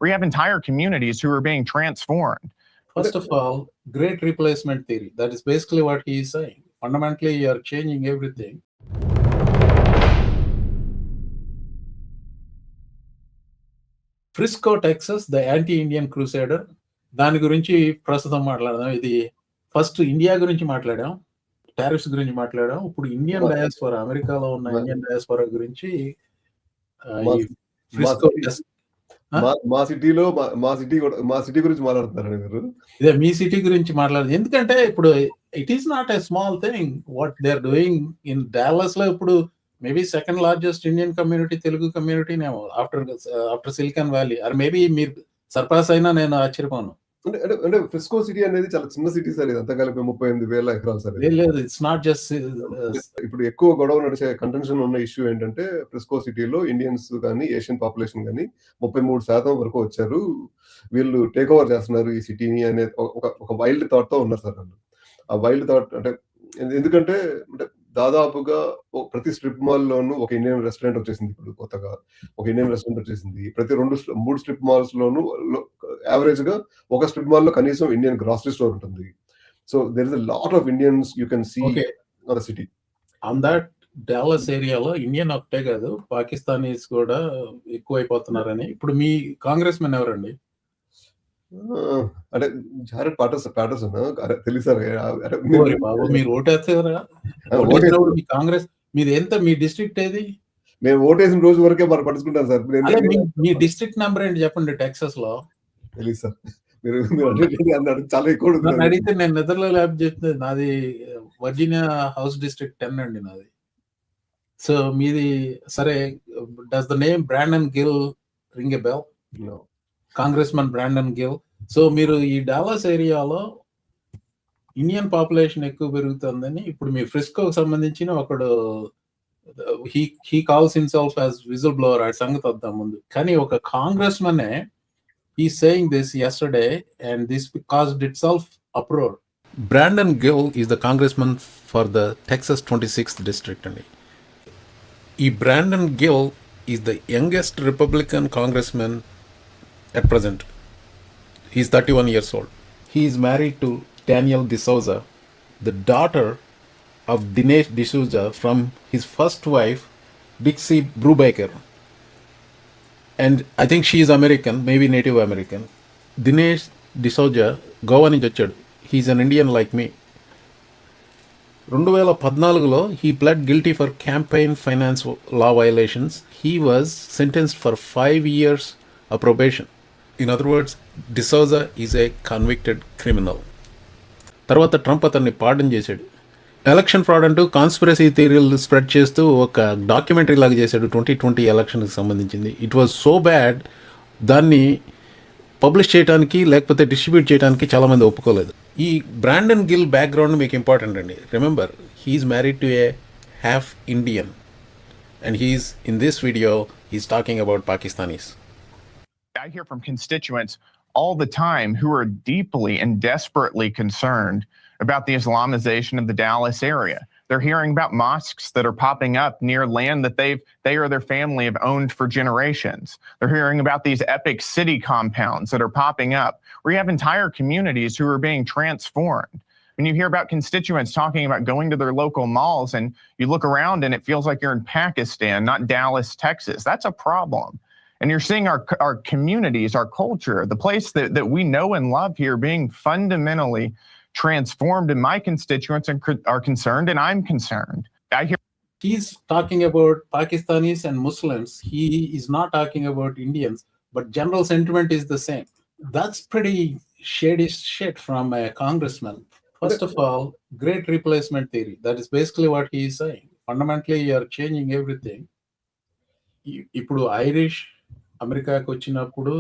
We have entire communities who are being transformed. First of all, great replacement theory. That is basically what he is saying. Fundamentally, you are changing everything. Frisco, Texas, the anti-Indian crusader. దాని గురించి ప్రస్తుతం మాట్లాడదాం. ఇది first India గురించి మాట్లాడాం, tariffs గురించి మాట్లాడాం. ఇప్పుడు ఇండియన్ డయాస్పోరా, అమెరికాలో ఉన్న ఇండియన్ డయాస్పోరా గురించి ఫ్రిస్కో మా సిటీ గురించి మాట్లాడుతున్నారు మీరు. ఇదే మీ సిటీ గురించి మాట్లాడదు. ఎందుకంటే ఇప్పుడు it is not a small thing what they are doing in Dallas లో. ఇప్పుడు maybe second largest Indian community Telugu కమ్యూనిటీనేమో after Silicon Valley. Or maybe మీరు సర్పాస్ అయినా నేను ఆశ్చర్యపోను. అంటే ఫ్రిస్కో సిటీ అనేది చాలా చిన్న సిటీ సార్. ఇది అంతా కలిపి 38,000 ఎకరాలు సార్. లేదు, ఇట్స్ నాట్ జస్ట్. ఇప్పుడు ఎక్కువ గొడవ నడిచే కంటెన్షన్ ఉన్న ఇష్యూ ఏంటంటే ఫ్రిస్కో సిటీలో ఇండియన్స్ కానీ ఏషియన్ పాపులేషన్ కానీ 33% వరకు వచ్చారు, వీళ్ళు టేక్ ఓవర్ చేస్తున్నారు ఈ సిటీని అనే ఒక వైల్డ్ థాట్ తో ఉన్నారు సార్ వాళ్ళు. ఆ వైల్డ్ థాట్ అంటే ఎందుకంటే దాదాపుగా ప్రతి స్ట్రిప్ మాల్ లోను ఒక ఇండియన్ రెస్టారెంట్ వచ్చేసింది. ఇప్పుడు కొత్తగా ఒక ఇండియన్ రెస్టారెంట్ వచ్చేసింది. ప్రతి 3 స్ట్రిప్ మాల్స్ లోను యావరేజ్ గా ఒక స్ట్రిప్ మాల్ లో కనీసం ఇండియన్ గ్రాసరీ స్టోర్ ఉంటుంది. So there is a lot of Indians you can see on the city. On that Dallas ఏరియాలో ఇండియన్ ఒకటే కాదు, పాకిస్తానీస్ కూడా ఎక్కువైపోతున్నారని. ఇప్పుడు మీ కాంగ్రెస్ మెన్ ఎవరండి? అంటే జారెడ్ ప్యాటర్సన్ తెలుసు సార్. బాబు మీరు ఓటేస్తారా? మీ కాంగ్రెస్ మీది ఎంత? మీ డిస్ట్రిక్ట్ ఏది? మేము ఓటేసిన రోజు వరకే మనం పట్టించుకుంటాం సార్. మీ డిస్ట్రిక్ట్ నెంబర్ ఏంటి చెప్పండి టెక్సస్ లో? తెలుసు సార్. మీరు చాలా ఎక్కువ అడిగితే నేను నిద్రలో ల్యాబ్ చెప్తుంది. నాది వర్జీనియా హౌస్ డిస్ట్రిక్ట్ 10 అండి నాది. సో మీది సరే. Does the name Brandon Gill ring a bell? Congressman Brandon Gill. So మీరు ఈ డాలస్ ఏరియాలో ఇండియన్ పాపులేషన్ ఎక్కువ పెరుగుతుందని ఇప్పుడు మీ ఫ్రిస్కోకి సంబంధించిన ఒకడు he calls himself as whistle blower. ఆ సంగతి వద్దాం ముందు. కానీ ఒక congressman he saying this yesterday and this caused itself uproar. Brandon Gill is the congressman for the Texas 26th district అండి. ఈ Brandon Gill is the youngest Republican congressman at present. He is 31 years old. He is married to Danielle D'Souza, the daughter of Dinesh D'Souza from his first wife, Dixie Brubaker. And I think she is American, maybe Native American. Dinesh D'Souza, Goa నుంచి వచ్చాడు. He is an Indian like me. 2014లో he pled guilty for campaign finance law violations. He was sentenced for 5 years of probation. In other words, D'Souza is a convicted criminal. తర్వాత Trump అతన్ని pardon చేశాడు. Election fraud అంటూ conspiracy థియరీలు spread చేస్తూ ఒక documentary లాగా చేశాడు 2020 ఎలక్షన్కి సంబంధించింది. ఇట్ వాజ్ సో బ్యాడ్, దాన్ని పబ్లిష్ చేయడానికి లేకపోతే డిస్ట్రిబ్యూట్ చేయడానికి చాలామంది ఒప్పుకోలేదు. ఈ బ్రాండన్ గిల్ బ్యాక్గ్రౌండ్ మీకు ఇంపార్టెంట్ అండి. Remember, he's married to a half Indian and he's in this video he's talking about Pakistanis. I hear from constituents all the time who are deeply and desperately concerned about the Islamization of the Dallas area. They're hearing about mosques that are popping up near land that they or their family have owned for generations. They're hearing about these epic city compounds that are popping up where you have entire communities who are being transformed. When you hear about constituents talking about going to their local malls and you look around and it feels like you're in Pakistan, not Dallas, Texas, that's a problem. And you're seeing our communities, our culture, the place that we know and love here being fundamentally transformed, and my constituents are concerned, and I'm concerned. I hear he's talking about Pakistanis and Muslims. He is not talking about Indians, but general sentiment is the same. That's pretty shady shit from a congressman. First of all, great replacement theory. That is basically what he is saying. Fundamentally, you are changing everything. ఇప్పుడు Irish అమెరికాకి వచ్చినప్పుడు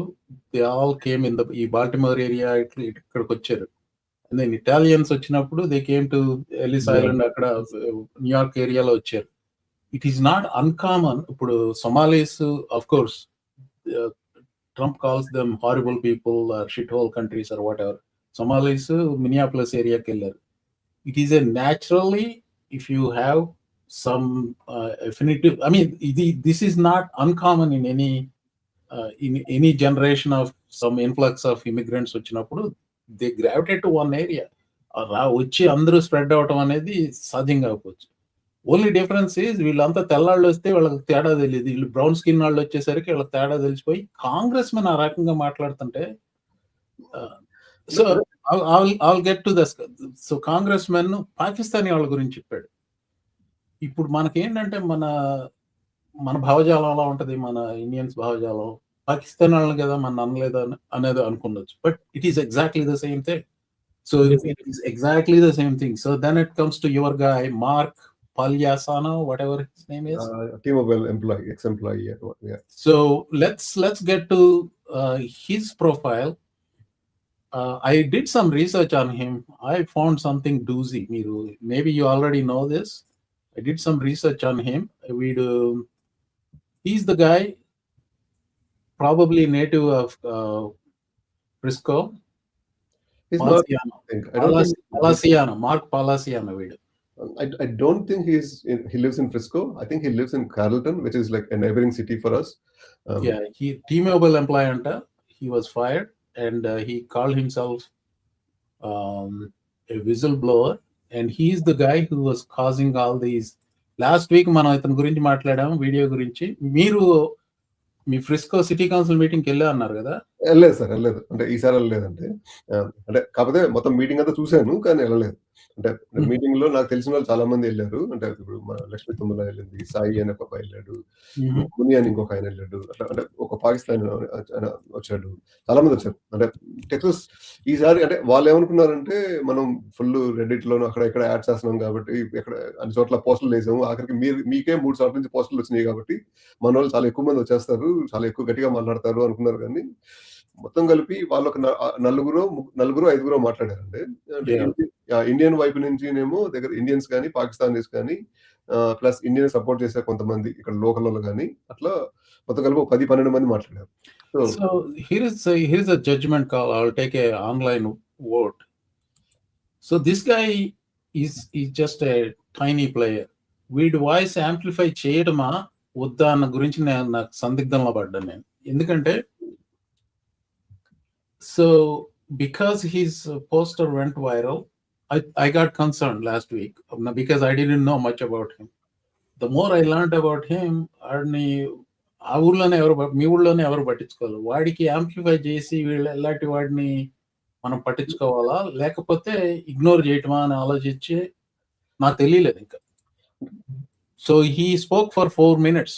they all came in ఈ Baltimore area ఇక్కడికి వచ్చారు. And then Italians వచ్చినప్పుడు they came to Ellis Island, అక్కడ New York ఏరియాలో వచ్చారు. It is not uncommon. ఇప్పుడు Somalis, of course Trump calls them horrible people or shithole countries or whatever. Somalis Minneapolis ఏరియాకి వెళ్ళారు. It is a naturally, if you have some affinity. I mean, this is not uncommon in any in any generation of some influx of immigrants వచ్చినప్పుడు they gravitate to one area. వచ్చి అందరూ spread అవటం అనేది సాధ్యం కాకపోవచ్చు. Only difference is వీళ్ళంతా తెల్లాళ్ళు వస్తే వాళ్ళకి తేడా తెలియదు, వీళ్ళు బ్రౌన్ స్కిన్ వాళ్ళు వచ్చేసరికి వాళ్ళకి తేడా తెలిసిపోయి కాంగ్రెస్ మెన్ ఆ రకంగా మాట్లాడుతుంటే so I'll get to this. So Congress men Pakistani వాళ్ళ గురించి చెప్పాడు. ఇప్పుడు మనకేంటంటే మన భావజాలం అలా ఉంటది, మన ఇండియన్స్ భావజాలం పాకిస్తాన్ వాళ్ళని కదా మన అనలేదు అనేది అనుకున్నచ్చు, but it is exactly the same thing. So it is exactly the same thing. So then it comes to your guy Mark Palyasano, whatever his name is, T-Mobile employee, ex-employee. Yeah. So let's get to his profile. I did some research on him. I found something doozy. Maybe you already know this. I did some research on him. He's the guy, probably native of Frisco. He's not. Palaciano, Mark Palaciano. I don't think he lives in Frisco. I think he lives in Carrollton, which is like a neighboring city for us. Yeah, he T-Mobile employee anta. He was fired and he called himself a whistleblower, and he's the guy who was causing all these. Last week మనం ఇతని గురించి మాట్లాడాము, video గురించి. మీరు మీ Frisco city council మీటింగ్కి వెళ్ళా అన్నారు కదా? వెళ్ళలేదు సార్, వెళ్ళలేదు. అంటే ఈసారి వెళ్ళలేదంటే అంటే కాకపోతే మొత్తం మీటింగ్ అంతా చూశాను కానీ వెళ్ళలేదు. అంటే మీటింగ్ లో నాకు తెలిసిన వాళ్ళు చాలా మంది వెళ్ళారు. అంటే ఇప్పుడు మన లక్ష్మీ తుమ్మల వెళ్ళింది, సాయి అని ఒక వెళ్ళాడు, ముని అని ఇంకొక ఆయన వెళ్ళాడు, అట్లా అంటే ఒక పాకిస్తాన్ వచ్చాడు, చాలా మంది వచ్చారు. అంటే టెక్సస్ ఈసారి అంటే వాళ్ళు ఏమనుకున్నారంటే మనం ఫుల్ రెడిట్ లోను అక్కడ ఇక్కడ యాడ్ చేస్తున్నాం కాబట్టి ఇక్కడ అన్ని చోట్ల పోస్టులు వేసాము, ఆఖరికి మీకే 3 చోట్ల నుంచి పోస్టులు వచ్చినాయి కాబట్టి మన వాళ్ళు చాలా ఎక్కువ మంది వచ్చేస్తారు, చాలా ఎక్కువ గట్టిగా మాట్లాడతారు అనుకున్నారు. కానీ మొత్తం కలిపి వాళ్ళు ఒక నలుగురు 5 మాట్లాడారండి. ఇండియన్ వైపు నుంచి ఏమో దగ్గర ఇండియన్స్ కానీ పాకిస్తానీస్ కానీ ప్లస్ ఇండియన్ సపోర్ట్ చేసే కొంతమంది ఇక్కడ లోకల్ వాళ్ళు కానీ అట్లా మొత్తం కలిపి 10-12 మంది మాట్లాడారు. So here is a judgment call. I'll take a online vote. So this guy is just a tiny player. వీడి వాయిస్ యాంప్లిఫై చేయడమా వద్దా అన్న గురించి నాకు సందిగ్ధంలో పడ్డాను నేను. ఎందుకంటే so because his poster went viral, I got concerned last week because I didn't know much about him. The more I learned about him, ఆ ఊర్లోనే మీ ఊళ్ళోనే ఎవరు పట్టించుకోవాలి, వాడికి యాంప్లిఫై చేసి వీళ్ళు ఎలాంటి వాడిని మనం పట్టించుకోవాలా లేకపోతే ఇగ్నోర్ చేయటమా అని ఆలోచించి నాకు తెలియలేదు ఇంకా. So he spoke for 4 minutes.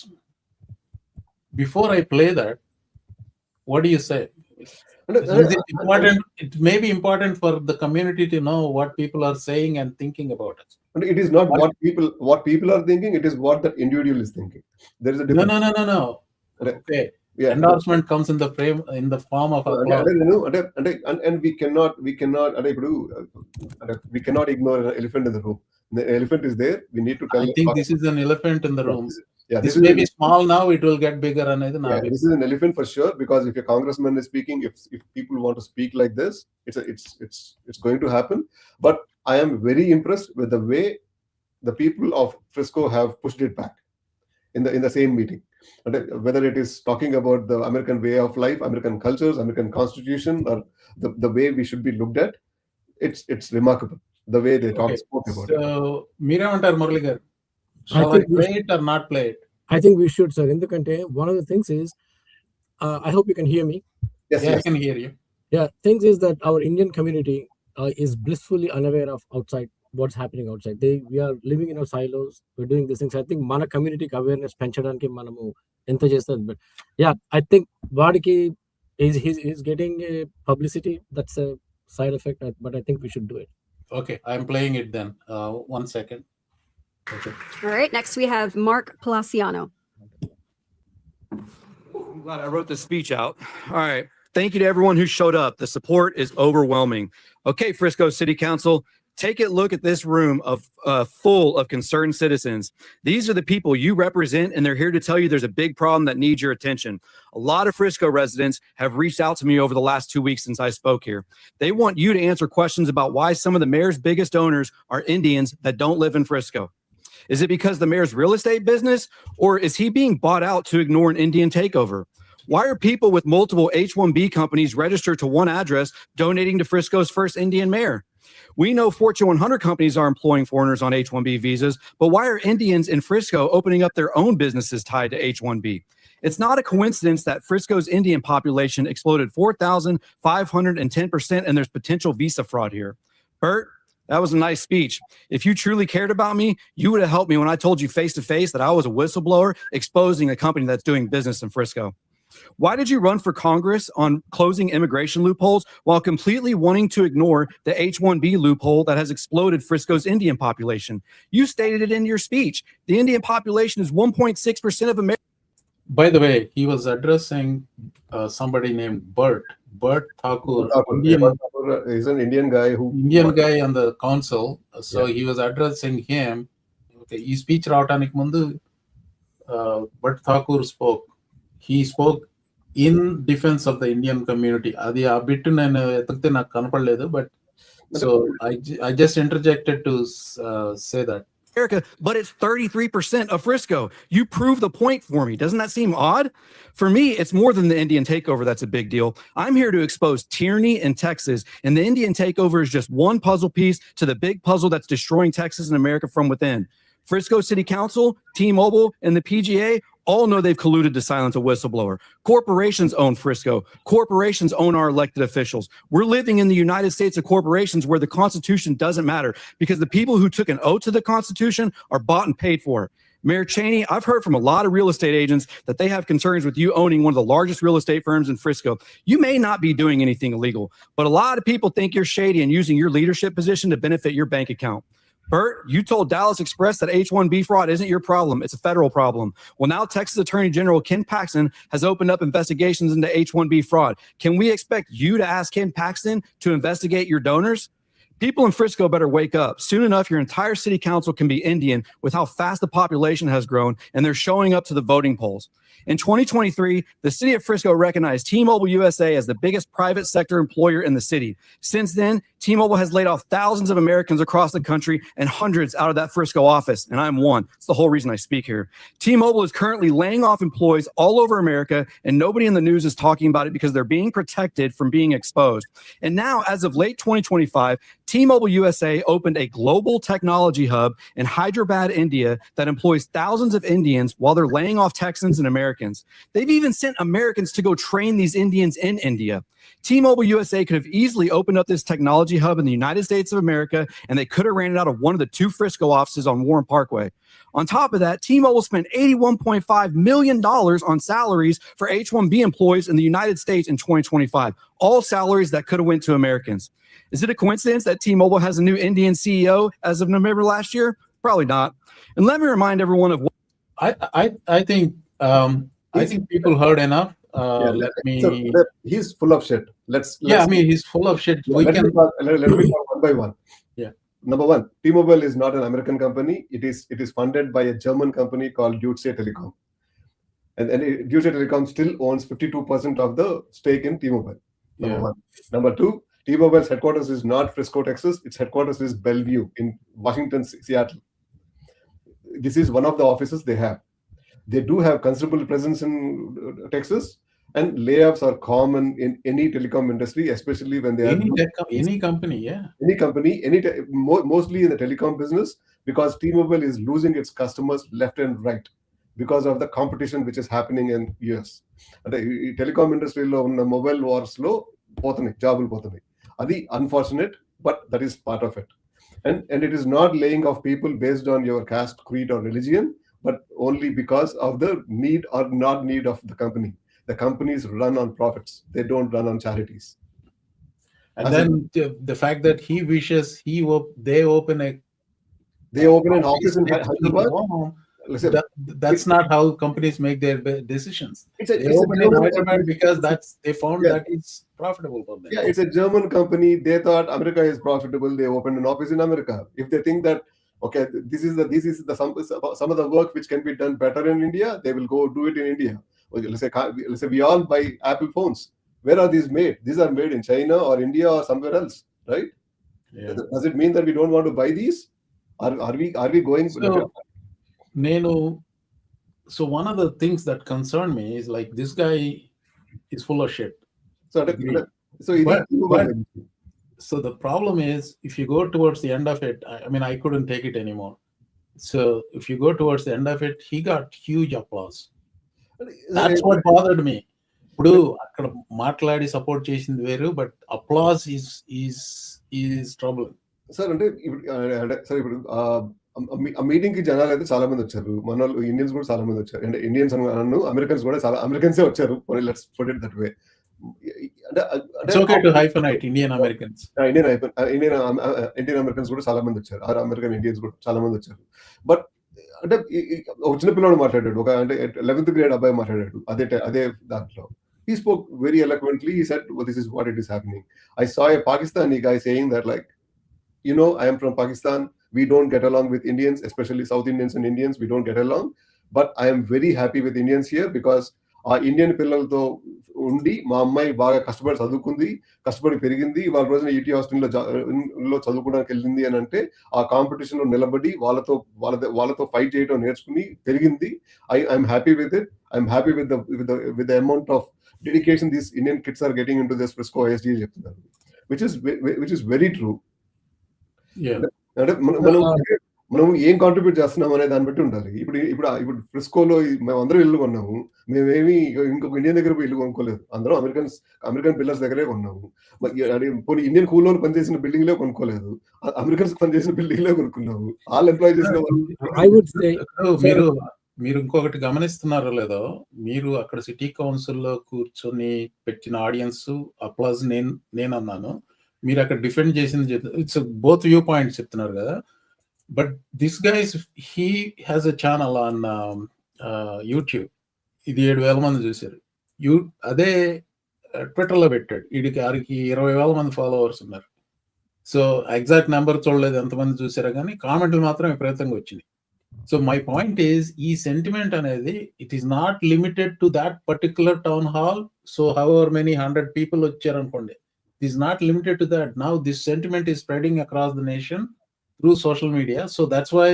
Before I play that, what do you say? Is it important? It may be important for the community to know what people are saying and thinking about it. And it is not what people are thinking, it is what that individual is thinking. There is a difference. No. Okay. Yeah. Endorsement comes in the form of and we cannot we cannot ignore an elephant in the room. The elephant is there, we need to tell. I think this is an elephant in the room. This may be small now, it will get bigger. This is an elephant for sure, because if a congressman is speaking, if people want to speak like this, it's going to happen. But I am very impressed with the way the people of Frisco have pushed it back in the same meeting. Whether it is talking about the American way of life, American cultures, American constitution, or the way we should be looked at, it's remarkable the way they spoke about it. So మీరేమంటారు మురళి గారు? Shall I play it or not play it? I think we should, sir. Endukante one of the things is, I hope you can hear me. Yes. I can hear you. Yeah, things is that our Indian community is blissfully unaware of outside what's happening outside. We are living in our silos. We're doing these things. I think mana community awareness penchadaniki manamu enta chestam. But yeah, I think vadiki is getting a publicity. That's a side effect. But I think we should do it. Okay, I'm playing it then. 1 second. Okay. All right, next we have Mark Palaciano. I'm glad I wrote this speech out. All right. Thank you to everyone who showed up. The support is overwhelming. Okay, Frisco City Council, take a look at this room full of concerned citizens. These are the people you represent, and they're here to tell you there's a big problem that needs your attention. A lot of Frisco residents have reached out to me over the last 2 weeks since I spoke here. They want you to answer questions about why some of the mayor's biggest owners are Indians that don't live in Frisco. Is it because the mayor's real estate business, or is he being bought out to ignore an Indian takeover? Why are people with multiple H-1B companies registered to one address donating to Frisco's first Indian mayor? We know Fortune 100 companies are employing foreigners on H-1B visas, but why are Indians in Frisco opening up their own businesses tied to H-1B? It's not a coincidence that Frisco's Indian population exploded 4,510%, and there's potential visa fraud here. Bert, that was a nice speech. If you truly cared about me, you would have helped me when I told you face to face that I was a whistleblower exposing a company that's doing business in Frisco. Why did you run for Congress on closing immigration loopholes while completely wanting to ignore the H-1B loophole that has exploded Frisco's Indian population? You stated it in your speech. The Indian population is 1.6% of America. By the way, he was addressing somebody named Bert Thakur, He's an Indian guy who Indian guy on the council. So he was addressing him. Okay, ఈ speech రావడానికి ముందు Bert Thakur spoke. He spoke in defense of the Indian community. అది ఆ bit నేను ఎతికితే నాకు కనపడలేదు, but so I just interjected to say that. America, but it's 33% of Frisco. You prove the point for me. Doesn't that seem odd? For me, it's more than the Indian takeover that's a big deal. I'm here to expose tyranny in Texas, and the Indian takeover is just one puzzle piece to the big puzzle that's destroying Texas and America from within. Frisco City Council, T-Mobile, and the PGA all know they've colluded to silence a whistleblower. Corporations own Frisco. Corporations own our elected officials. We're living in the United States of corporations where the Constitution doesn't matter because the people who took an oath to the Constitution are bought and paid for. Mayor Cheney, I've heard from a lot of real estate agents that they have concerns with you owning one of the largest real estate firms in Frisco. You may not be doing anything illegal, but a lot of people think you're shady and using your leadership position to benefit your bank account. Bert, you told Dallas Express that H-1B fraud isn't your problem. It's a federal problem. Well, now Texas Attorney General Ken Paxton has opened up investigations into H-1B fraud. Can we expect you to ask Ken Paxton to investigate your donors? People in Frisco better wake up. Soon enough, your entire city council can be Indian with how fast the population has grown, and they're showing up to the voting polls. In 2023, the city of Frisco recognized T-Mobile USA as the biggest private sector employer in the city. Since then, T-Mobile has laid off thousands of Americans across the country and hundreds out of that Frisco office, and I'm one. It's the whole reason I speak here. T-Mobile is currently laying off employees all over America, and nobody in the news is talking about it because they're being protected from being exposed. And now, as of late 2025, T-Mobile USA opened a global technology hub in Hyderabad, India that employs thousands of Indians while they're laying off Texans and Americans. They've even sent Americans to go train these Indians in India. T-Mobile USA could have easily opened up this technology hub in the United States of America, and they could have ran it out of one of the 2 Frisco offices on Warren Parkway. On top of that, T-Mobile spent $81.5 million on salaries for H-1B employees in the United States in 2025, all salaries that could have went to Americans. Is it a coincidence that T-Mobile has a new Indian CEO as of November last year? Probably not. And let me remind everyone of what I think people heard enough. Let me. So, he's full of shit. Let's I mean, he's full of shit. let me talk one by one. Yeah. Number one, T-Mobile is not an American company. It is funded by a German company called Deutsche Telekom, and Deutsche Telekom still owns 52% of the stake in T-Mobile. Number one. Number two, T-Mobile's headquarters is not Frisco, Texas. Its headquarters is Bellevue in Washington, Seattle. This is one of the offices they have. They do have considerable presence in Texas, and layoffs are common in any telecom industry, especially when they any company, mostly in the telecom business, because T-Mobile is losing its customers left and right because of the competition which is happening in US. And the telecom industry lo unna mobile wars lo pothunai jobulu pothunai. Adi unfortunate, but that is part of it. And it is not laying off people based on your caste, creed, or religion, but only because of the need or not need of the company. The companies run on profits. They don't run on charities. And then the fact that he wishes they open an office in Hyderabad. That's not how companies make their decisions. They open in Hyderabad because they found that it's profitable for them. Yeah, it's a German company. They thought America is profitable. They opened an office in America. If they think that, okay, this is some of the work which can be done better in India, they will go do it in India. Let's say we all buy Apple phones. Where are these made? These are made in China or India or somewhere else, right? Yeah. Does it mean that we don't want to buy these? Are we going? So one of the things that concern me is like this guy is full of shit. So అంటే Agree. So ఇది But- So the problem is, if you go towards the end of it, I mean, I couldn't take it anymore. So if you go towards the end of it, he got huge applause. That's what bothered me. ఇప్పుడు అక్కడ మాట్లాడి support చేసింది వేరు, but applause is trouble. Sir అంటే ఇప్పుడు అంటే sir ఇప్పుడు ఆ మీటింగ్ కి జనాలు అయితే చాలా మంది వచ్చారు. మన వాళ్ళు ఇండియన్స్ కూడా చాలా మంది వచ్చారు. అంటే ఇండియన్స్ అను అమెరికన్స్ కూడా చాలా అమెరికన్సే వచ్చారు. Let's put it that way. It's okay to hyphenate Indian Americans. Indian Americans కూడా చాలా మంది వచ్చారు. అమెరికన్ ఇండియన్స్ కూడా చాలా మంది వచ్చారు. బట్ అంటే ఒక చిన్న పిల్లడు మాట్లాడాడు, ఒక అంటే 11th grade అబ్బాయి మాట్లాడాడు అదే దాంట్లో. He spoke very eloquently. He said, well, this is what it is happening. I saw a Pakistani guy saying that, like, you know, I am from Pakistan. We don't get along with Indians, especially South Indians and Indians. We don't get along. But I am very happy with Indians here because ఆ Indian పిల్లలతో ఉండి మా అమ్మాయి బాగా కష్టపడి చదువుకుంది, కష్టపడి పెరిగింది, వాళ్ళ రోజున ఈటీ హాస్టల్లో చదువుకోవడానికి వెళ్ళింది అని అంటే ఆ కాంపిటీషన్ లో నిలబడి వాళ్ళతో ఫైట్ చేయడం నేర్చుకుని పెరిగింది. I'm happy with it. I'm happy with the amount of dedication these Indian kids are getting in to this Frisco ISD చెప్తున్నారు, విచ్ ఇస్ వెరీ ట్రూ. అంటే మనం ఏం కాంట్రిబ్యూట్ చేస్తున్నాం అనే దాన్ని బట్టి ఉండాలి. ఇప్పుడు ఫ్రిస్కోలో మేము అందరూ ఇల్లు కొన్నాము. మేమేమి ఇంకొక ఇండియన్ దగ్గర పోయి ఇల్లు కొనుక్కోలేదు. అందరం అమెరికన్ పిల్లర్స్ దగ్గరే కొన్నాము. పోనీ ఇండియన్ కూలో పనిచేసిన బిల్డింగ్ లో కొనుక్కోలేదు. అమెరికన్స్ పనిచేసిన బిల్డింగ్ లో కొనుక్కున్నాము. వాళ్ళు ఎంప్లాయ్ చేసిన మీరు ఇంకొకటి గమనిస్తున్నారో లేదో, మీరు అక్కడ సిటీ కౌన్సిల్లో కూర్చొని పెట్టిన ఆడియన్స్ అప్లాజ్ నేను అన్నాను, మీరు అక్కడ డిఫెండ్ చేసింది ఇట్స్ బోత్ వ్యూ పాయింట్స్ చెప్తున్నారు కదా. But this guy, he has a channel on YouTube. ఇది 7,000 మంది చూశారు. అదే ట్విట్టర్లో పెట్టాడు. వీడికి 20,000 మంది ఫాలోవర్స్ ఉన్నారు. సో ఎగ్జాక్ట్ నెంబర్ చూడలేదు ఎంతమంది చూసారో, కానీ కామెంట్లు మాత్రం విపరీతంగా వచ్చినాయి. సో మై పాయింట్ ఈజ్, ఈ సెంటిమెంట్ అనేది it is not limited to that particular town hall. So however many 100 people వచ్చారనుకోండి, it is not limited to that. Now this sentiment is spreading across the nation through social media. So that's why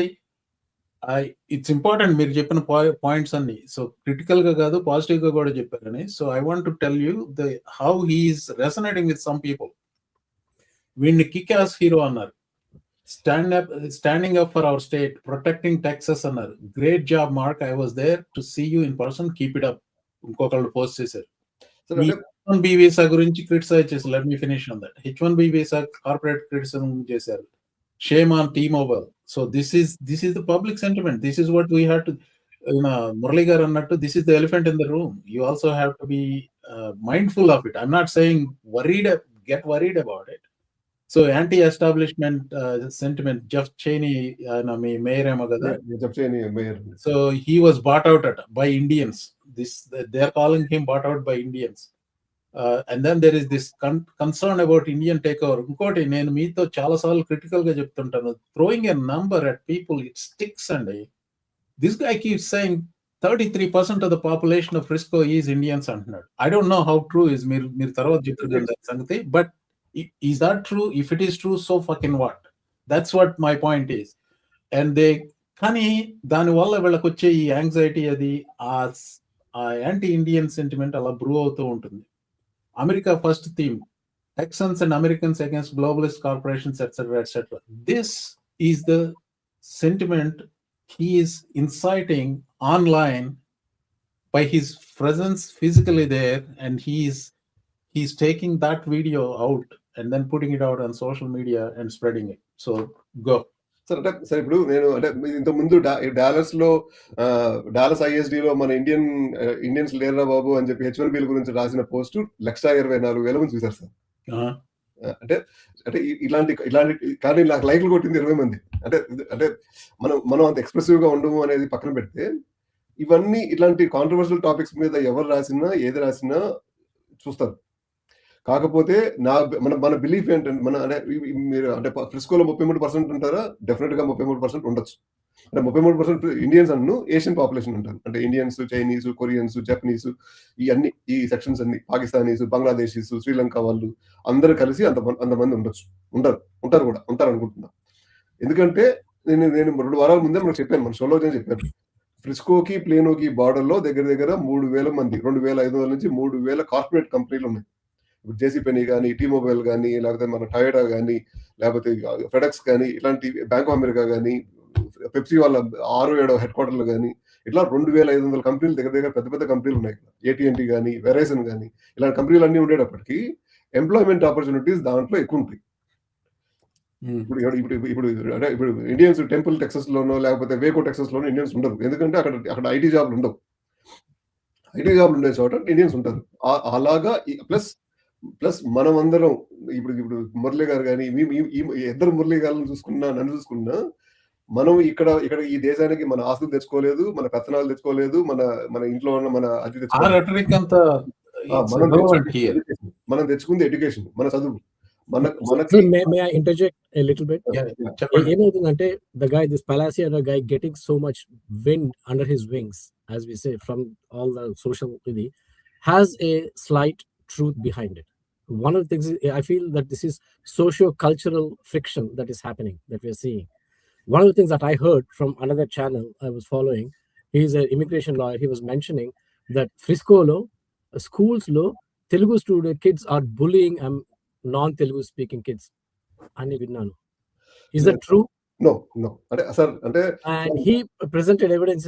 it's important మీరు చెప్పిన points అన్ని. So critical గా కాదు, positive గా కూడా చెప్పారని. So I want to tell you how he is resonating with some people. వీడిని kick ass hero అన్నారు, standing up for our state, protecting Texas అన్నారు. Great job Mark, I was there to see you in person, keep it up ఇంకొకళ్ళు post చేశారు. H1B visa గురించి criticise చేశారు. Let me finish on that. H1B visa corporate criticism చేశారు. Shame on T-Mobile. So this is the public sentiment. This is what we have to, Murali garu annattu, this is the elephant in the room. You also have to be mindful of it. I'm not saying get worried about it. So anti-establishment sentiment. Jeff Cheney, mayor emo kada. Jeff Cheney mayor. So he was bought out by Indians. They are calling him bought out by Indians. And then there is this concern about Indian takeover. Inkoti nenu meeto chaala saalu critical ga cheptuntanu, throwing a number at people, it sticks. And this guy keeps saying 33% of the population of Frisco is Indians antunnadu. I don't know how true is, meer tarvata cheptundanu that sangati, but is that true? If it is true, so fucking what? That's what my point is. And they kani dani valla vellakoche ee anxiety adi aa anti Indian sentiment ala brew avutu untundi. America first theme, Texans and Americans against globalist corporations, etc., etc. This is the sentiment he is inciting online by his presence physically there, and he's taking that video out and then putting it out on social media and spreading it. So go. Sir ఇప్పుడు నేను అంటే ఇంత ముందు Dallas ISD లో మన Indians లేరా బాబు అని చెప్పి H1B గురించి రాసిన పోస్ట్ 124,000 మంది చూసారు సార్. అంటే ఇలాంటి కానీ నాకు లైక్లు కొట్టింది 20 మంది. అంటే మనం అంత ఎక్స్ప్రెసివ్ గా ఉండము అనేది పక్కన పెడితే, ఇవన్నీ ఇట్లాంటి కాంట్రవర్షియల్ టాపిక్స్ మీద ఎవరు రాసినా ఏది రాసినా చూస్తారు. కాకపోతే మన బిలీఫ్ ఏంటంటే, మీరు అంటే ఫ్రిస్కోలో 33% ఉంటారా? డెఫినెట్ గా 33% ఉండొచ్చు. అంటే 33% ఇండియన్స్ అన్ను ఏషియన్ పాపులేషన్ ఉంటారు. అంటే ఇండియన్స్, చైనీస్, కొరియన్స్, జపనీస్, ఇవన్నీ ఈ సెక్షన్స్ అన్ని, పాకిస్తానీస్, బంగ్లాదేశీస్, శ్రీలంక వాళ్ళు అందరూ కలిసి అంతమంది ఉండొచ్చు. ఉంటారు అనుకుంటున్నా. ఎందుకంటే నేను 2 వారాల ముందే మనకు చెప్పాను, మన షోలో చెప్పాను, ఫ్రిస్కోకి ప్లేనోకి బార్డర్లో దగ్గర దగ్గర 3,000 మంది 2,500 నుంచి 3,000 కార్పొరేట్ కంపెనీలు ఉన్నాయి. ఇప్పుడు జేసీ పెనీ కానీ, టీ మొబైల్ కానీ, లేకపోతే మన టయోటా కానీ, లేకపోతే ఫెడెక్స్ కానీ, ఇలాంటి బ్యాంక్ ఆఫ్ అమెరికా కానీ, పెప్సీ వాళ్ళ 6-7 హెడ్ క్వార్టర్లు కానీ, ఇట్లా 2,500 కంపెనీలు దగ్గర దగ్గర పెద్ద పెద్ద కంపెనీలు ఉన్నాయి. ఏటీఎన్టీ కానీ, వెరైజన్ కానీ, ఇలాంటి కంపెనీలు అన్నీ ఉండేటప్పటికి ఎంప్లాయ్మెంట్ ఆపర్చునిటీస్ దాంట్లో ఎక్కువ ఉంటాయి. ఇప్పుడు అంటే ఇప్పుడు ఇండియన్స్ టెంపుల్ టెక్సస్ లోనో లేకపోతే వేకో టెక్సస్ లోనో ఇండియన్స్ ఉండరు. ఎందుకంటే అక్కడ ఐటీ జాబ్లు ఉండవు. ఐటీ జాబ్లు ఉండే చోట ఇండియన్స్ ఉంటారు. అలాగా ప్లస్ మనం అందరం ఇప్పుడు మురళి గారు కానీ ఇద్దరు మురళి గారిని చూసుకున్నా, నన్ను చూసుకున్నా, మనం ఇక్కడ ఈ దేశానికి మన ఆస్తులు తెచ్చుకోలేదు, మన పెత్తనాలు తెచ్చుకోలేదు, మన ఇంట్లో ఉన్న మన అది మనం తెచ్చుకుంది ఎడ్యుకేషన్, మన చదువు. May I interject a little bit? ఏమవుతుందంటే the guy, this Palaciano guy, getting so much wind under his wings, as we say, from all the social media, has a slight truth behind it. One of the things I feel that this is socio-cultural friction that is happening, that we are seeing. One of the things that I heard from another channel I was following, he's an immigration lawyer, he was mentioning that Frisco lo schools lo Telugu student kids are bullying non-Telugu speaking kids అని విన్నాను. Is that true? No. అంటే sir అంటే And he presented evidence.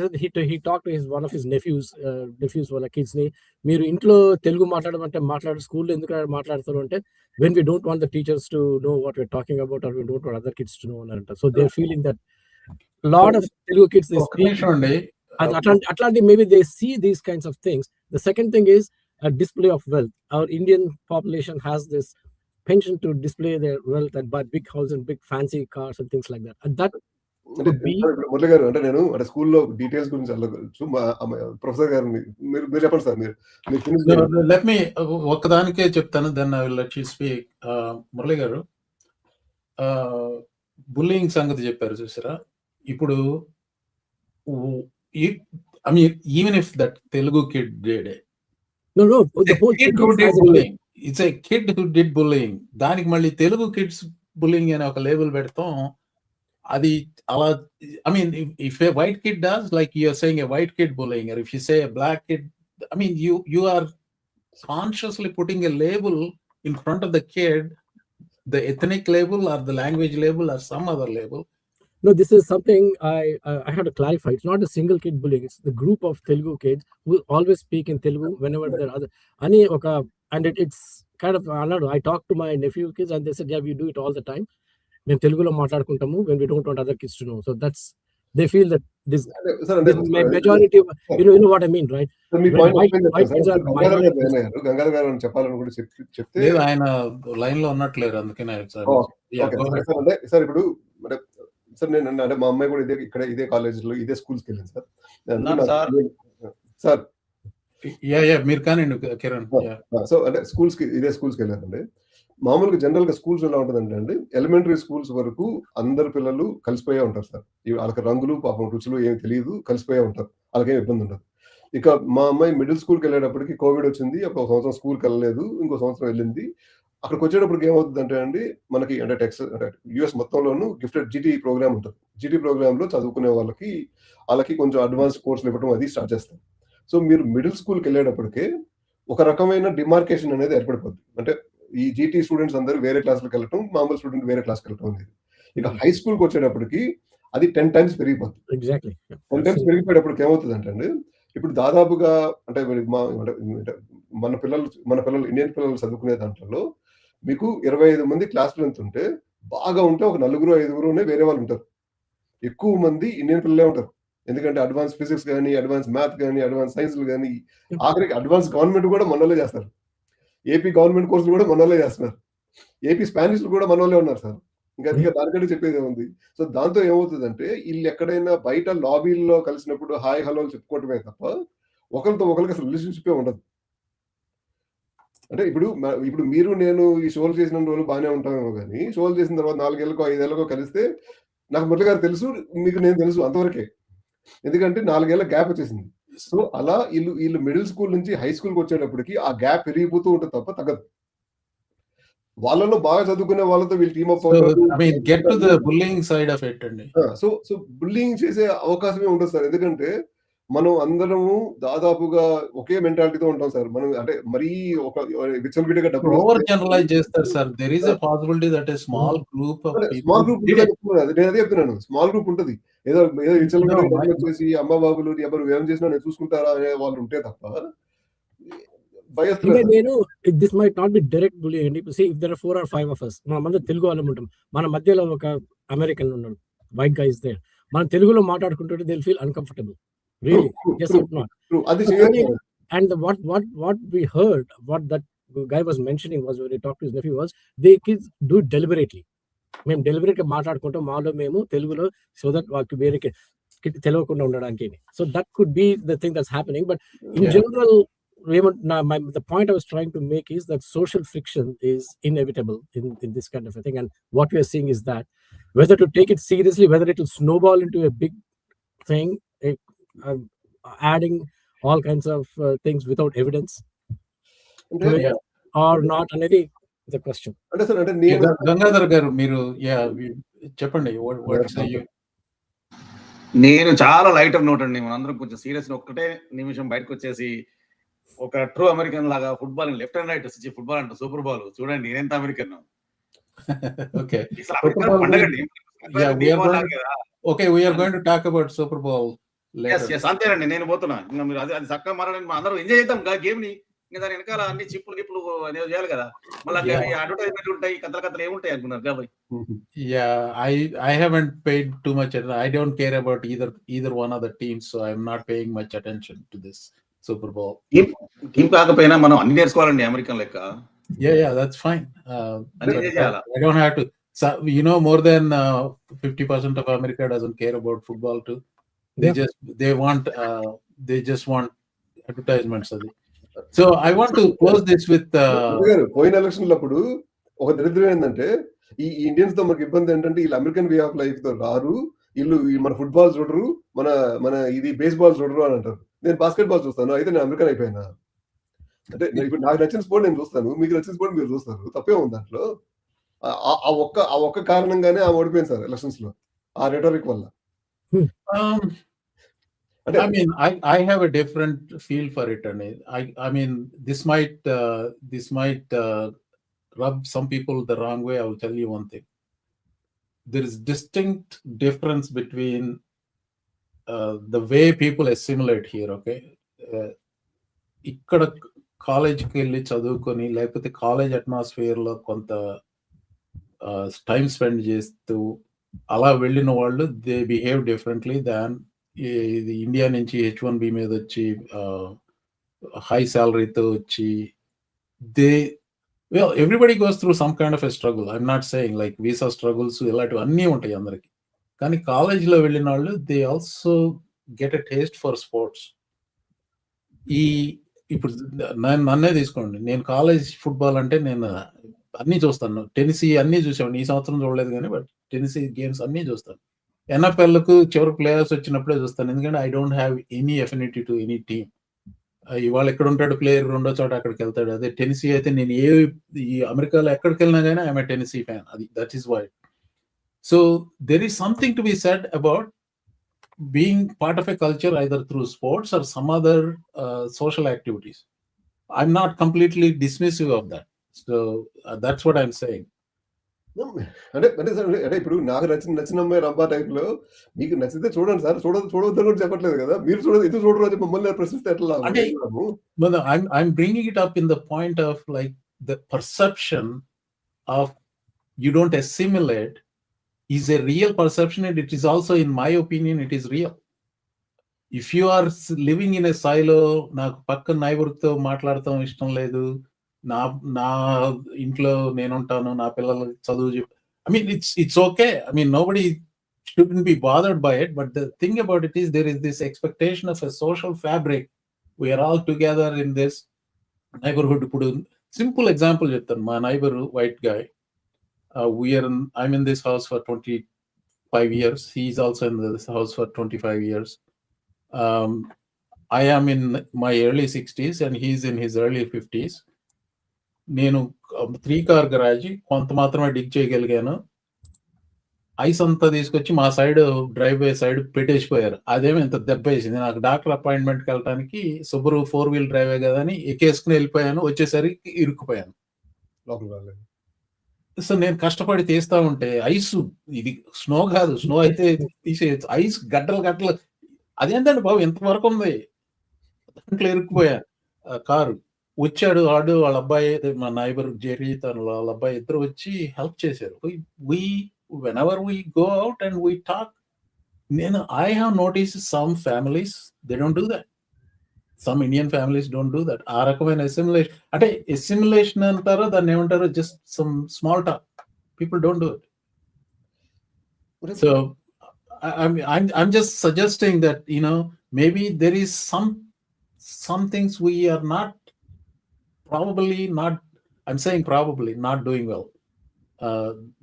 He talked to one of his nephews వాళ్ళ kids ని, మీరు ఇంట్లో తెలుగు మాట్లాడమంటే మాట్లాడు, స్కూల్లో ఎందుకు మాట్లాడతారు అంటే, when we don't want the teachers to know what we're talking about, or we don't want other kids to know అన్నారంట. So they're feeling that lot of Telugu kids they speak అట్లాంటి maybe they see these kinds of things. The second thing is a display of wealth. Our Indian population has this penchant to display their wealth and buy big houses and big fancy cars and things like that. And that could be. Murali గారు అంటే నేను అంటే స్కూల్లో details గురించి అడగచ్చు. Professor గారు మీరు చెప్పండి సార్. మీరు లెట్ మీ ఒక్కదానికే చెప్తాను, then I will let you speak. Murali గారు బుల్లింగ్ సంగతి చెప్పారు చూసారా. ఇప్పుడు I mean, even if that Telugu kid did it, no, the whole kid who did bullying, it's a kid who did bullying, దానికి మళ్ళీ Telugu kids bullying అనే ఒక label పెడతాం. అది అలా, I mean, if a white kid does, like you're saying a white kid bullying, or if you say a black kid, I mean, you are consciously putting a label in front of the kid, the ethnic label or the language label or some other label. No, this is something I had to clarify. It's not a single kid bullying. It's the group of Telugu kids who always speak in Telugu whenever there are other. And it's kind of, I don't know, I talked to my nephew kids and they said, yeah, we do it all the time. మేము తెలుగులో మాట్లాడుకుంటాము when we don't want other kids to know. So that's, they feel that this majority of, you know what I mean, right? Gangadhar గారు చెప్పాలని కూడా చెప్తే ఆయన line లో ఉన్నట్లేరు, అందుకనే సార్ ఇప్పుడు సార్ నేను అంటే మా అమ్మాయి కూడా ఇదే కాలేజీలో ఇదే స్కూల్స్కి వెళ్ళాను సార్. మీరు కానీ కిరణ్. సో అంటే ఇదే స్కూల్స్కి వెళ్ళానండి. మామూలుగా జనరల్ గా స్కూల్స్ ఎలా ఉంటుందంటే అండి, ఎలిమెంటరీ స్కూల్స్ వరకు అందరు పిల్లలు కలిసిపోయే ఉంటారు సార్. వాళ్ళకి రంగులు పాపం రుచులు ఏమి తెలియదు, కలిసిపోయే ఉంటారు, వాళ్ళకేం ఇబ్బంది ఉండదు. ఇక మా అమ్మాయి మిడిల్ స్కూల్కి వెళ్ళేటప్పటికి కోవిడ్ వచ్చింది, ఒక సంవత్సరం స్కూల్కి వెళ్ళలేదు, ఇంకో సంవత్సరం వెళ్ళింది. అక్కడికి వచ్చేటప్పటికి ఏమవుతుందంటే అండి, మనకి అంటే అంటే యుఎస్ మొత్తంలోనూ గిఫ్టెడ్ జీటీ ప్రోగ్రామ్ ఉంటుంది. జీటీ ప్రోగ్రామ్ లో చదువుకునే వాళ్ళకి కొంచెం అడ్వాన్స్ కోర్సులు ఇవ్వడం అది స్టార్ట్ చేస్తాం. సో మీరు మిడిల్ స్కూల్కి వెళ్ళేటప్పటికే ఒక రకమైన డిమార్కేషన్ అనేది ఏర్పడిపోతుంది. అంటే ఈ జీటీ స్టూడెంట్స్ అందరూ వేరే క్లాసులకు వెళ్ళటం, మామూలు స్టూడెంట్ వేరే క్లాస్కి వెళ్ళటం అనేది. ఇక హై స్కూల్కి వచ్చేటప్పటికి అది 10 times పెరిగిపోతుంది. 10 times పెరిగిపోయేటప్పటికి ఏమవుతుంది అంటే ఇప్పుడు దాదాపుగా అంటే మన పిల్లలు ఇండియన్ పిల్లలు చదువుకునే దాంట్లో మీకు 25 మంది క్లాస్ లెంత్ ఉంటే, బాగా ఉంటే ఒక 4-5 వేరే వాళ్ళు ఉంటారు. ఎక్కువ మంది ఇండియన్ పిల్లలే ఉంటారు. ఎందుకంటే అడ్వాన్స్ ఫిజిక్స్ కానీ, అడ్వాన్స్ మ్యాథ్ కానీ, అడ్వాన్స్ సైన్స్లు కానీ, ఆఖరికి అడ్వాన్స్ గవర్నమెంట్ కూడా మనోళ్ళే చేస్తారు. ఏపీ గవర్నమెంట్ కోర్సులు కూడా మనోళ్ళే చేస్తున్నారు. ఏపీ స్పానిష్లు కూడా మనోళ్ళే ఉన్నారు సార్. ఇంకా దానికంటే చెప్పేది ఏముంది. సో దాంతో ఏమవుతుందంటే, వీళ్ళు ఎక్కడైనా బయట లాబీల్లో కలిసినప్పుడు హాయ్ హలోలు చెప్పుకోవటమే తప్ప ఒకరితో ఒకరికి అసలు రిలేషన్షిప్ ఉండదు. అంటే ఇప్పుడు మీరు నేను ఈ షోలు చేసిన రోజులు బాగానే ఉంటామేమో కానీ, షోలు చేసిన తర్వాత 4 ఏళ్ళకో 5 ఏళ్ళకో కలిస్తే నాకు మురళి గారు తెలుసు, మీకు నేను తెలుసు అంతవరకే. ఎందుకంటే 4 ఏళ్ళ గ్యాప్ వచ్చేసింది. సో అలా వీళ్ళు మిడిల్ స్కూల్ నుంచి హై స్కూల్కి వచ్చేటప్పటికి ఆ గ్యాప్ పెరిగిపోతూ ఉంటుంది తప్ప తగ్గదు. వాళ్ళలో బాగా చదువుకునే వాళ్ళతో వీళ్ళు team up get to the bullying side of it అండి. సో బుల్లింగ్ చేసే అవకాశమే ఉండదు సార్. ఎందుకంటే మనం అందరము దాదాపుగా ఒకే మెంటాలిటీతో ఉంటాం సార్. మనం అంటే మరీ ఒక విచ్చలవిడిగా డబ్బులు ఓవర్ జనరలైజ్ చేస్తారు sir. There is a possibility that a small group of small people group did ఉంటదని చెప్తున్నాను. నేను అదే చెప్తున్నాను. స్మాల్ గ్రూప్ ఉంటది. ఏదో ఏదో విచ్చలవిడిగా No, డబ్బులు వచ్చేసి అమ్మ బాబులు ఎవరు ఏం చేసినా నేను చూసుకుంటారా అనే వాళ్ళు ఉంటే తప్ప భయస్తున్నారు అంటే సార్. నేను this might not be direct bully అండి. See if there are 4 or 5 of us, మనమందరం తెలుగు వాళ్ళం ఉంటాం. మన మధ్యలో ఒక అమెరికన్ ఉన్నాడు, వైట్ గై ఇస్ దేర్. మనం తెలుగులో మాట్లాడుకుంటుంటే they will feel uncomfortable. Really. Yes or not? అది So, చేయొచ్చు కానీ sir. and what we heard, what that guy was mentioning was when he talked to his nephew was they kids do it deliberately. మేము డెలిబరేట్‌గా మాట్లాడుకుంటాం మాలో మేము తెలుగులో, so that వాళ్ళకి వేరేకి తెలియకుండా ఉండడానికి. So that could be the thing that's happening. But in Yeah. General the point I was trying to make is that social friction is inevitable in this kind of a thing, and what we are seeing is that whether to take it seriously, whether it will snowball into a big thing, uh, adding all kinds of things without evidence అంటే to it Yeah. or not అనేది the question. అంటే sir అంటే నేను గంగాధర్ గారు మీరు చెప్పండి. నేను చాలా లైట్ ఆఫ్ నోట్ అండి. మనందరం కొంచెం సీరియస్ ఒక్కటే నిమిషం బయటకు వచ్చేసి ఒక ట్రూ అమెరికన్ లాగా ఫుట్బాల్ లెఫ్ట్ అండ్ రైట్ వచ్చి ఫుట్బాల్ అంట సూపర్ బాల్ చూడండి నేనెంత అమెరికన్. Okay. అసలు అమెరికన్ పండగ అండి. Yeah, we are going to talk about Super Bowl later. Yes, అంతేనండి. నేను పోతున్నా. ఇంకా మీరు అది చక్కగా మాట్లాడండి. అందరూ ఎంజాయ్ చేద్దాం గేమ్ ని. ఇంకా దాని వెనకాల అన్ని చిప్పులు గిప్పులు అనేది చేయాలి కదా. మళ్ళీ అడ్వర్టైజ్మెంట్ ఉంటాయి, కథలు ఏముంటాయి అనుకున్నారు కాబట్టి. Yeah, I haven't paid too much attention. I don't care about either one of the teams, so I'm not paying much attention to this Super Bowl. Team కాకపోయినా మనం అన్ని నేర్చుకోవాలండి అమెరికన్ లెక్క. Yeah, that's fine. అన్ని But చేయాలా? I don't have to. So, more than 50% of America doesn't care about football too. They just want advertisements. So I want to close this with పోయిన ఎలక్షన్ల అప్పుడు ఒక దరిద్రం ఏంటంటే ఈ ఇండియన్స్ తో మనకి ఇబ్బంది ఏంటంటే వీళ్ళు అమెరికన్ వే ఆఫ్ లైఫ్ తో రారు, వీళ్ళు మన ఫుట్బాల్ చూడరు, మన ఇది బేస్బాల్ చూడరు అని అంటారు. నేను బాస్కెట్ బాల్ చూస్తాను, అయితే నేను అమెరికన్ అయిపోయినా. అంటే ఇప్పుడు నాకు నచ్చిన స్పోర్ట్ నేను చూస్తాను, మీకు నచ్చిన స్పోర్ట్ మీరు చూస్తారు, తప్పే ఉంది దాంట్లో. ఆ ఒక్క కారణంగానే ఆమె ఓడిపోయింది సార్ ఎలక్షన్స్ లో, ఆ రెటరిక్ వల్ల. I mean, I have a different feel for it, and I mean, this might rub some people the wrong way. I will tell you one thing. There is distinct difference between the way people assimilate here. Okay, ఇక్కడ కాలేజ్కి వెళ్ళి చదువుకొని లేకపోతే college atmosphere లో కొంత time spend చేస్తూ అలా వెళ్ళిన వాళ్ళు దే బిహేవ్ డిఫరెంట్లీ దాన్ ఇది ఇండియా నుంచి H1B మీద వచ్చి హై సాలరీతో వచ్చి everybody goes through some kind of a struggle. I'm not saying like visa struggles ఇలాంటివి అన్నీ ఉంటాయి అందరికి. కానీ కాలేజ్లో వెళ్ళిన వాళ్ళు they also get a taste for sports. ఇప్పుడు నన్నే తీసుకోండి, నేను కాలేజ్ ఫుట్బాల్ అంటే నేను అన్నీ చూస్తాను. టెన్నిసీ అన్నీ చూసాను, ఈ సంవత్సరం చూడలేదు కానీ బట్ టెన్నిసీ గేమ్స్ అన్నీ చూస్తాను. NFL-కు చివరికి ప్లేయర్స్ వచ్చినప్పుడే చూస్తాను, ఎందుకంటే I don't have any affinity to any team. ఇవాళ ఎక్కడ ఉంటాడు ప్లేయర్, రెండో చోట అక్కడికి వెళ్తాడు. అదే టెన్నిసీ అయితే నేను ఈ అమెరికాలో ఎక్కడికి వెళ్ళినా కానీ I'm a Tennessee fan. That is why. So there is something to be said about being part of a culture either through sports or some other social activities. I'm not completely dismissive of that. So that's what I'm saying. అంటే ఇప్పుడు నాకు నచ్చిన అమ్మాయి Rambha type లో మీకు నచ్చితే చూడండి sir, చూడవద్దని కూడా చెప్పట్లేదు కదా. మీరు చూడదు, ఎందుకు చూడరు అని మమ్మల్ని ప్రశ్నిస్తే ఎట్లా? I'm bringing it up in the point of like the perception of you don't assimilate is a real perception, and it is also, in my opinion, it is real. If you are living in a silo, నాకు పక్క నైబర్తో మాట్లాడతాం ఇష్టం లేదు, నా ఇంట్లో నేను ఉంటాను, నా పిల్లలకి చదువు I mean, it's okay. I mean, nobody shouldn't be bothered by it, but the thing about it is there is this expectation of a social fabric. We are all together in this neighborhood. ఇప్పుడు simple example చెప్తాను. మా neighbour white guy, I'm in this house for 25 years. He's also in this house for 25 years. I am in my early 60s and he's in his early 50s. నేను 3-car garage కొంత మాత్రమే డిగ్ చేయగలిగాను. Ice అంతా తీసుకొచ్చి మా side డ్రైవే side పెట్టేసిపోయారు. అదేమో ఇంత దెబ్బ వేసింది. నాకు డాక్టర్ అపాయింట్మెంట్కి వెళ్ళడానికి సుబరు 4-wheel డ్రైవే కదా అని ఎక్కేసుకుని వెళ్ళిపోయాను. వచ్చేసరికి ఇరుక్కుపోయాను. లోపలికి రాలేదు. సో నేను కష్టపడి తీస్తా ఉంటే ఐస్, ఇది స్నో కాదు, స్నో అయితే తీసేయచ్చు, ఐస్ గడ్డలు గడ్డలు. అదేంటండి బాబు ఇంతవరకు ఉంది, దాంట్లో ఇరుక్కుపోయా. కారు వచ్చాడు వాడు, వాళ్ళ అబ్బాయి, మా నైబర్ జెరీ తను, వాళ్ళ అబ్బాయి ఇద్దరు వచ్చి హెల్ప్ చేశారు. Whenever we go out and we talk, I have noticed some families they don't do that. Some Indian families don't do that. ఆ రకమైన assimilation, అంటే assimilation అంటారో దాన్ని ఏమంటారో, just some small talk. People don't do it. So I'm just suggesting that, maybe there is some things we are not, probably not, I'm saying probably not doing well.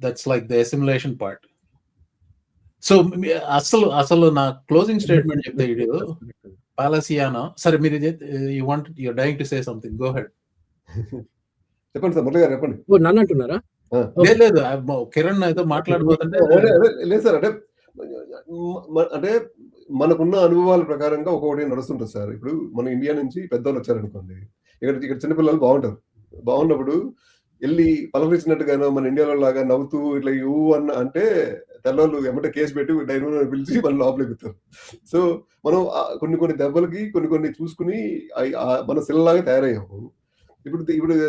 That's like the assimilation part. So అసలు నా closing statement చెప్తే ఇడు పాలసియానో, సరే మీరు you're dying to say something, go ahead. చెప్పండి sir, Murali గారు చెప్పండి. నన్ను అంటున్నారా? లేదు, కిరణ్ ఏదో మాట్లాడిపోతుంటే. లేదు సార్, అంటే మనకున్న అనుభవాల ప్రకారంగా ఒకటి నడుస్తుంటుంది సార్. ఇప్పుడు మన ఇండియా నుంచి పెద్దవాళ్ళు వచ్చారనుకోండి, ఇక్కడ చిన్నపిల్లలు బాగున్నప్పుడు వెళ్ళి పలకరించినట్టుగానో మన ఇండియాలో లాగా నవ్వుతూ ఇట్లా అంటే తెల్లవాళ్ళు ఎమ్మటే కేసు పెట్టి డైనో పిలిచి మన లోపలికి పెడతారు. సో మనం కొన్ని దెబ్బలకి కొన్ని చూసుకుని మన సిల్లలాగా తయారయ్యాము. ఇప్పుడు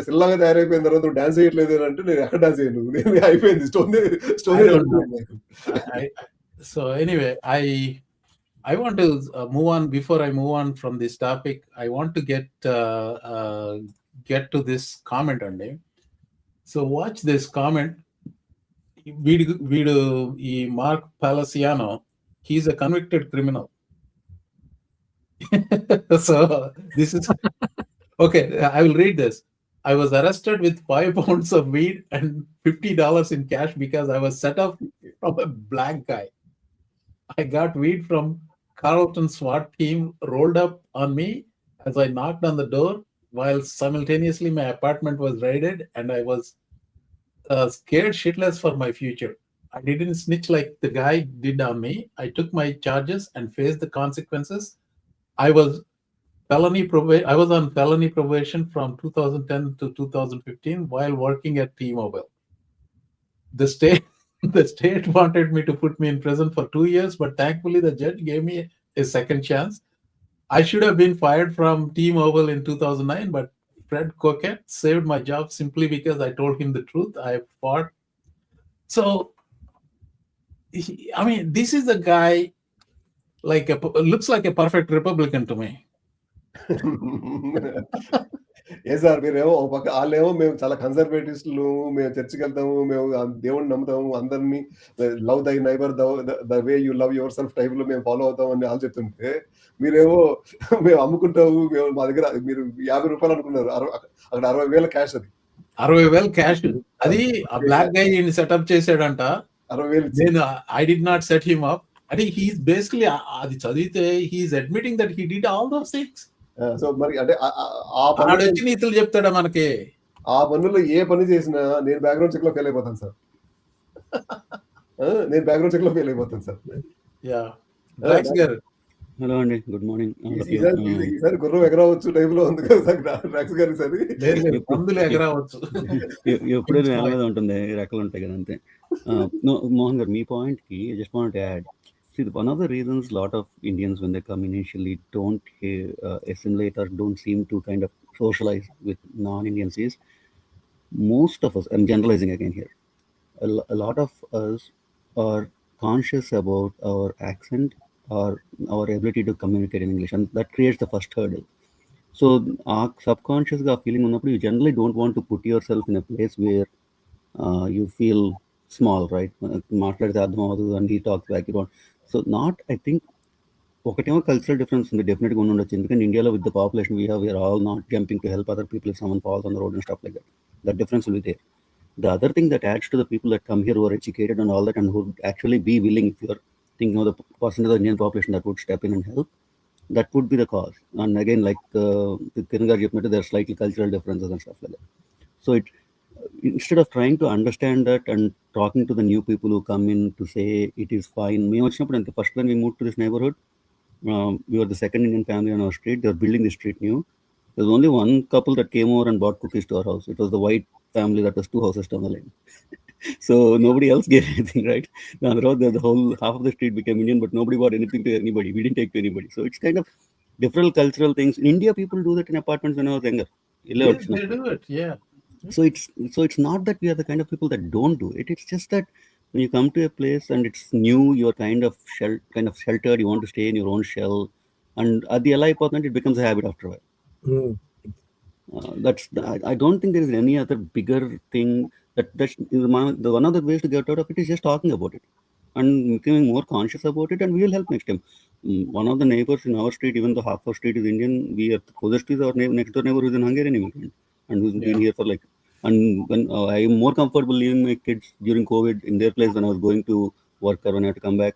సిల్లలాగా తయారైపోయిన తర్వాత డాన్స్ చేయట్లేదు అంటే నేను ఎక్కడ డాన్స్ చేయను, నేను అయిపోయింది story. So anyway, I want to move on. Before I move on from this topic, I want to get to this comment only. So watch this comment. Veedu Mark Palasiano, he's a convicted criminal. So this is okay. I will read this. I was arrested with 5 pounds of weed and $50 in cash because I was set up from a black guy. I got weed from Carlton SWAT team rolled up on me as I knocked on the door, while simultaneously my apartment was raided and I was scared shitless for my future. I didn't snitch like the guy did on me. I took my charges and faced the consequences. I was on felony probation from 2010 to 2015 while working at T-Mobile. The state wanted me to put me in prison for 2 years, but thankfully the judge gave me a second chance. I should have been fired from T-Mobile in 2009, but Fred Coquette saved my job simply because I told him the truth. I fought. So, this is the guy, looks like a perfect Republican to me. A sir, మీరేమో ఒక పక్క వాళ్ళేమో మేము చాలా కన్సర్వేటిస్టులు, మేము చర్చికి వెళ్తాము, మేము దేవుడిని నమ్ముతాము, అందరినీ లవ్ దై neighbour the way you love your self type లో మేము ఫాలో అవుతాం అని వాళ్ళు చెప్తుంటే, మీరేమో మేము అమ్ముకుంటాము, మేము మా దగ్గర మీరు ₹50 అనుకున్నారు, అక్కడ 60,000 క్యాష్. అది 60,000 క్యాష్. అది ఆ బ్లాక్ గై సెటప్ చేశాడంట. 60,000. నేను I did not set him up. అంటే హీస్ బేసికలీ, అది చదివితే he's admitting that he did all those things. So మరి అంటే వచ్చి నీతులు చెప్తాడా మనకి? ఆ పనుల్లో ఏ పని చేసినా నేను బ్యాక్గ్రౌండ్ చెక్ లో ఫెయిల్ అయిపోతాను సార్. యా, రాక్స్ గారు. హలో అండి, గుడ్ మార్నింగ్. ఈసారి గుర్రం ఎగరవచ్చు టైప్ లో ఉంది కదా సార్ రాక్స్ గారు. సరే, ఎప్పుడూ నేల మీద ఉంటుంది, రెక్కలు ఉంటాయి కదా, అంతే. మోహన్ గారు, మీ పాయింట్ కి just want to add. See, one of the reasons a lot of Indians, when they come initially, don't assimilate or don't seem to kind of socialize with non-Indians is, most of us, I'm generalizing again here, a lot of us are conscious about our accent or our ability to communicate in English, and that creates the first hurdle. So, subconscious feeling unnappudu, you generally don't want to put yourself in a place where you feel small, right? Maatladite ardham avadu and he talks back, you don't. So I think ఒకటేమో cultural difference ఉంది, డెఫినెట్గా ఉండొచ్చు. ఎందుకంటే ఇండియాలో with the population we are all not jumping to help other people if someone falls on the road and stuff like that. That difference will be there. The other thing that adds to the people that come here who are educated and all that, and who would actually be willing, if you're thinking of the percentage of the Indian population that would step in and help, that would be the cause. And again, like Kiran garu cheppinattu, there are slightly cultural differences and stuff like that. So instead of trying to understand that and talking to the new people who come in to say it is fine. First when we moved to this neighborhood, we were the second Indian family on our street. They were building the street new. There was only one couple that came over and bought cookies to our house. It was the white family that was 2 houses down the lane. So nobody else gave anything, right? Down the road, the whole half of the street became Indian, but nobody bought anything to anybody. We didn't take to anybody. So it's kind of different cultural things. In India, people do that in apartments when I was younger. Yes, they do it. Yeah. So it's not that we are the kind of people that don't do it. It's just that when you come to a place and it's new, you're kind of sheltered. You want to stay in your own shell, and at the LI apartment, it becomes a habit after a while. Mm. I don't think there is any other bigger thing that's one of the ways to get out of it is just talking about it and becoming more conscious about it, and we will help next time. One of the neighbors in our street, even though half our street is Indian, we are closest to our next door neighbor who is an Hungarian immigrant and who's been here for like. And when I am more comfortable leaving my kids during COVID in their place when I was going to work or when I had to come back,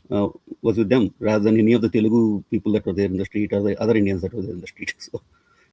was with them rather than any of the Telugu people that were there in the street or the other Indians that were there in the street. So